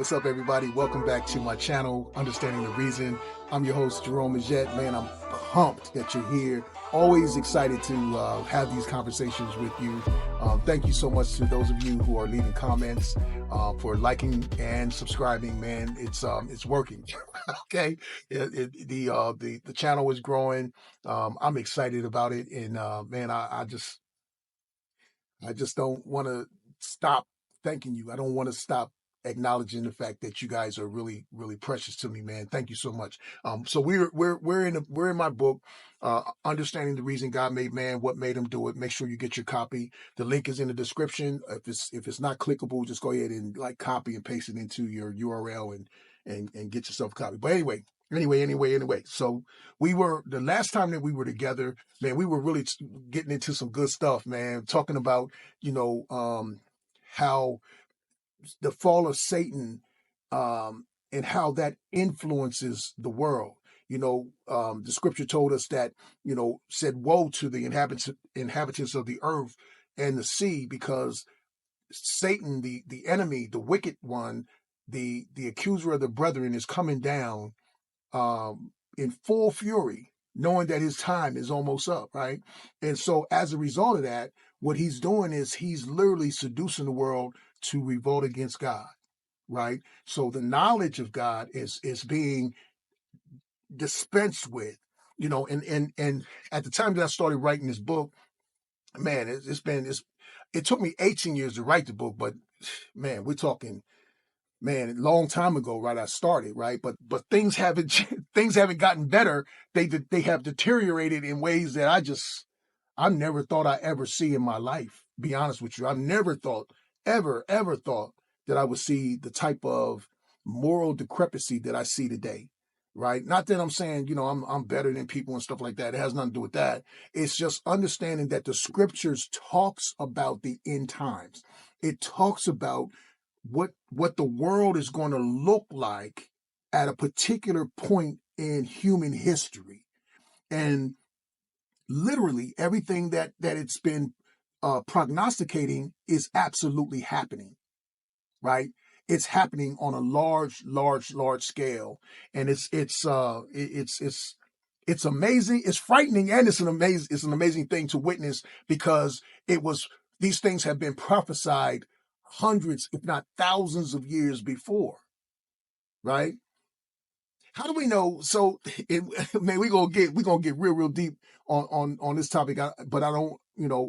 what's up, everybody? Welcome back to my channel, Understanding the Reason. I'm your host, Jerome Majette. Man, I'm pumped that you're here. Always excited to have these conversations with you. Thank you so much to those of you who are leaving comments, for liking and subscribing. Man, it's working. Okay, the channel is growing. I'm excited about it, and man, I just don't want to stop thanking you. I don't want to stop acknowledging the fact that you guys are really, really precious to me, man. Thank you so much. So we're in my book, Understanding the Reason God Made Man, What Made Him Do It. Make sure you get your copy. The link is in the description. If it's not clickable, just go ahead and like copy and paste it into your URL and get yourself a copy. But anyway. So the last time that we were together, man, we were really getting into some good stuff, man. Talking about, how the fall of Satan, and how that influences the world. The scripture told us that, said, woe to the inhabitants of the earth and the sea, because Satan, the enemy, the wicked one, the accuser of the brethren, is coming down in full fury, knowing that his time is almost up, right? And so as a result of that, what he's doing is he's literally seducing the world to revolt against God, right? So the knowledge of God is being dispensed with, and at the time that I started writing this book, man, it took me 18 years to write the book, but man, we're talking, man, a long time ago, right? I started, right? But things haven't things haven't gotten better. They have deteriorated in ways that I never thought I ever see in my life. Be honest with you, I never thought ever thought that I would see the type of moral decrepancy that I see today. Right? Not that I'm saying, I'm better than people and stuff like that. It has nothing to do with that. It's just understanding that the scriptures talks about the end times. It talks about what the world is going to look like at a particular point in human history. And literally everything that it's been prognosticating is absolutely happening, right? It's happening on a large scale, and it's amazing. It's frightening, and it's an amazing thing to witness, because these things have been prophesied hundreds, if not thousands of years before, right? How do we know? So, man, we're gonna get real deep on this topic. But I don't,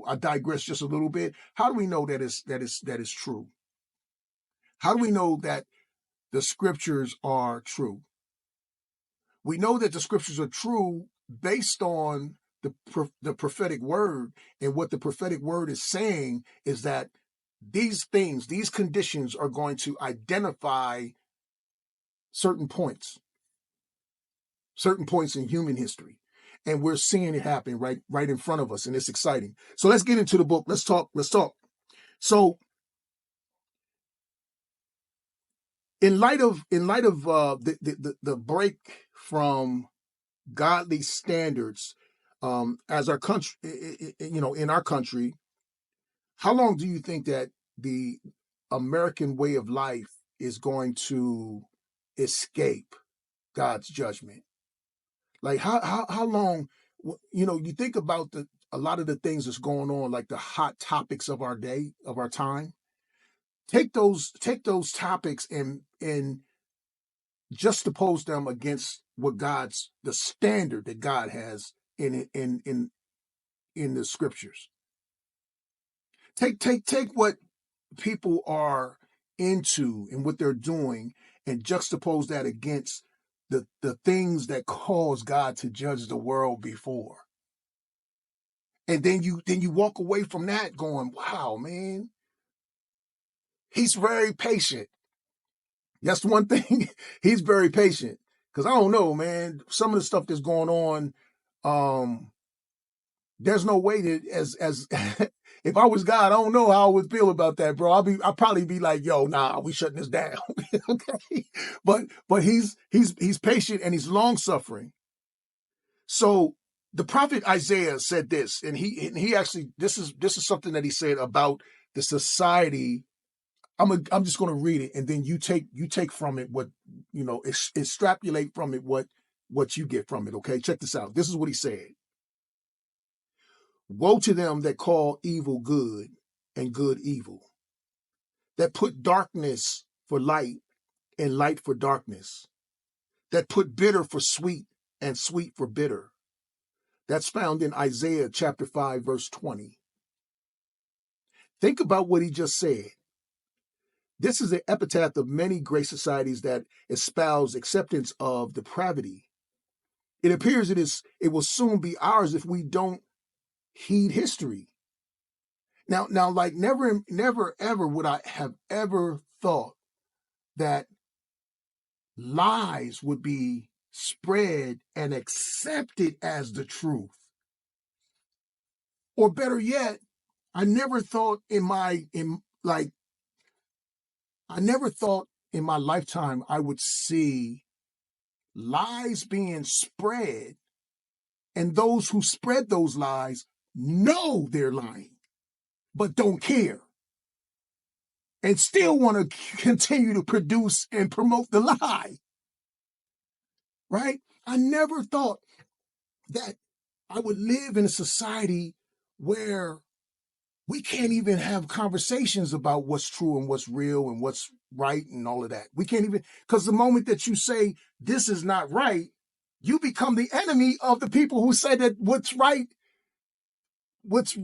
I digress just a little bit. How do we know that is true? How do we know that the scriptures are true? We know that the scriptures are true based on the prophetic word, and what the prophetic word is saying is that these things, these conditions, are going to identify certain points in human history, and we're seeing it happen right in front of us, and it's exciting. So let's get into the book. Let's talk. So in light of the break from godly standards, as our country, in our country, how long do you think that the American way of life is going to escape God's judgment? Like how long? You think about a lot of the things that's going on, like the hot topics of our day, of our time. Take those topics and juxtapose them against the standard that God has in the scriptures. Take what people are into and what they're doing, and juxtapose that against the things that caused God to judge the world before. And then you walk away from that going, wow, man, he's very patient. That's one thing. He's very patient. Because I don't know, man, some of the stuff that's going on, there's no way that as if I was God, I don't know how I would feel about that, bro. I'll probably be like, yo, nah, we shutting this down. Okay. But he's patient, and he's long suffering. So the prophet Isaiah said this, and he actually, this is something that he said about the society. I'm just going to read it, and then you take from it what extrapolate from it what you get from it. Okay, check this out. This is what he said: "Woe to them that call evil good and good evil, that put darkness for light and light for darkness, that put bitter for sweet and sweet for bitter." That's found in Isaiah chapter 5, verse 20. Think about what he just said. This is the epitaph of many great societies that espouse acceptance of depravity. It appears it will soon be ours if we don't heed history. Now, like never ever would I have ever thought that lies would be spread and accepted as the truth. Or better yet, I never thought in my lifetime I would see lies being spread, and those who spread those lies know they're lying, but don't care, and still want to continue to produce and promote the lie. Right? I never thought that I would live in a society where we can't even have conversations about what's true and what's real and what's right and all of that. We can't even, because the moment that you say this is not right, you become the enemy of the people who say that what's right, what's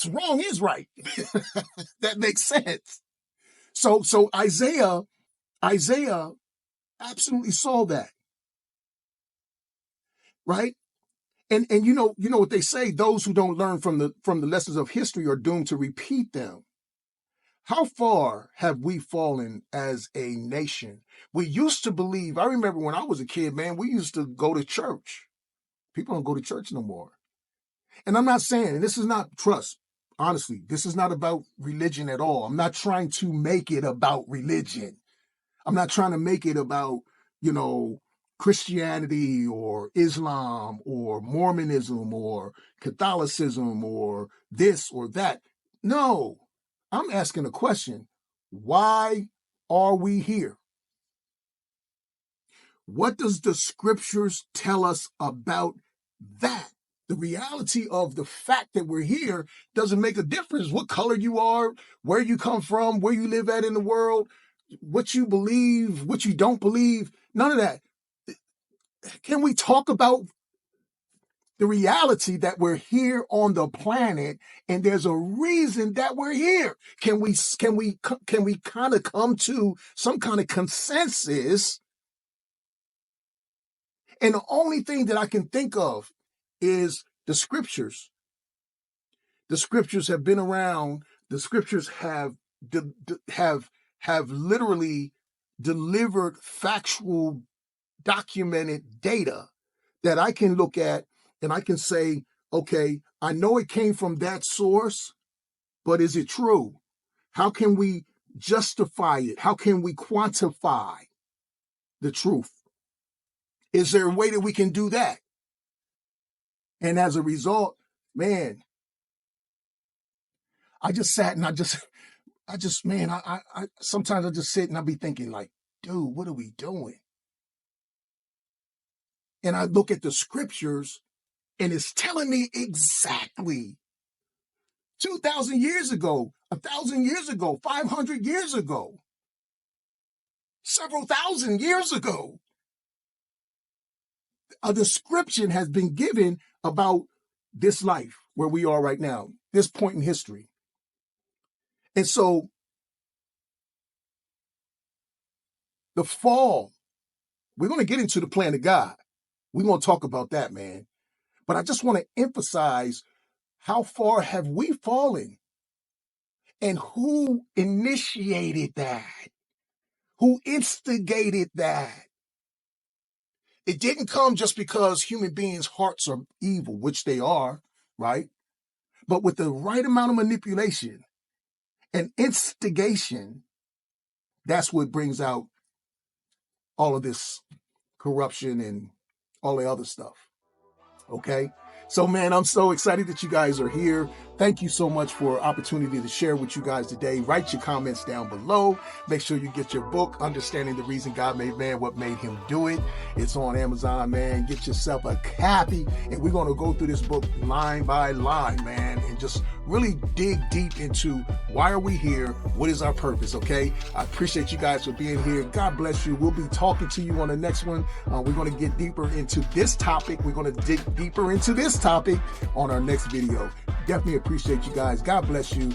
wrong is right. That makes sense. So Isaiah absolutely saw that, right? And you know what they say, those who don't learn from the lessons of history are doomed to repeat them. How far have we fallen as a nation? We used to believe, I remember when I was a kid, man, we used to go to church. People don't go to church no more. And I'm not saying, and this is not trust, honestly, this is not about religion at all. I'm not trying to make it about religion. I'm not trying to make it about, Christianity or Islam or Mormonism or Catholicism or this or that. No, I'm asking a question. Why are we here? What does the scriptures tell us about that? The reality of the fact that we're here doesn't make a difference what color you are, where you come from, where you live at in the world, what you believe, what you don't believe, none of that. Can we talk about the reality that we're here on the planet and there's a reason that we're here? Can we kind of come to some kind of consensus? And the only thing that I can think of is the scriptures. The scriptures have been around. The scriptures have literally delivered factual, documented data that I can look at and I can say, okay, I know it came from that source, but is it true? How can we justify it? How can we quantify the truth? Is there a way that we can do that? And as a result, man, I just sat and I sometimes I just sit and I be thinking like, dude, what are we doing? And I look at the scriptures and it's telling me exactly 2,000 years ago, 1,000 years ago, 500 years ago, several thousand years ago, a description has been given about this life where we are right now, this point in history. And so the fall, we're going to get into the plan of God. We're going to talk about that, man. But I just want to emphasize, how far have we fallen? And who initiated that? Who instigated that? It didn't come just because human beings' hearts are evil, which they are, right? But with the right amount of manipulation and instigation, that's what brings out all of this corruption and all the other stuff. Okay? So, man, I'm so excited that you guys are here. Thank you so much for opportunity to share with you guys today. Write your comments down below. Make sure you get your book, Understanding the Reason God Made Man, What Made Him Do It. It's on Amazon, man. Get yourself a copy, and we're going to go through this book line by line, man, and just really dig deep into why are we here? What is our purpose, okay? I appreciate you guys for being here. God bless you. We'll be talking to you on the next one. We're going to get deeper into this topic. We're going to dig deeper into this topic on our next video. Definitely appreciate you guys. God bless you.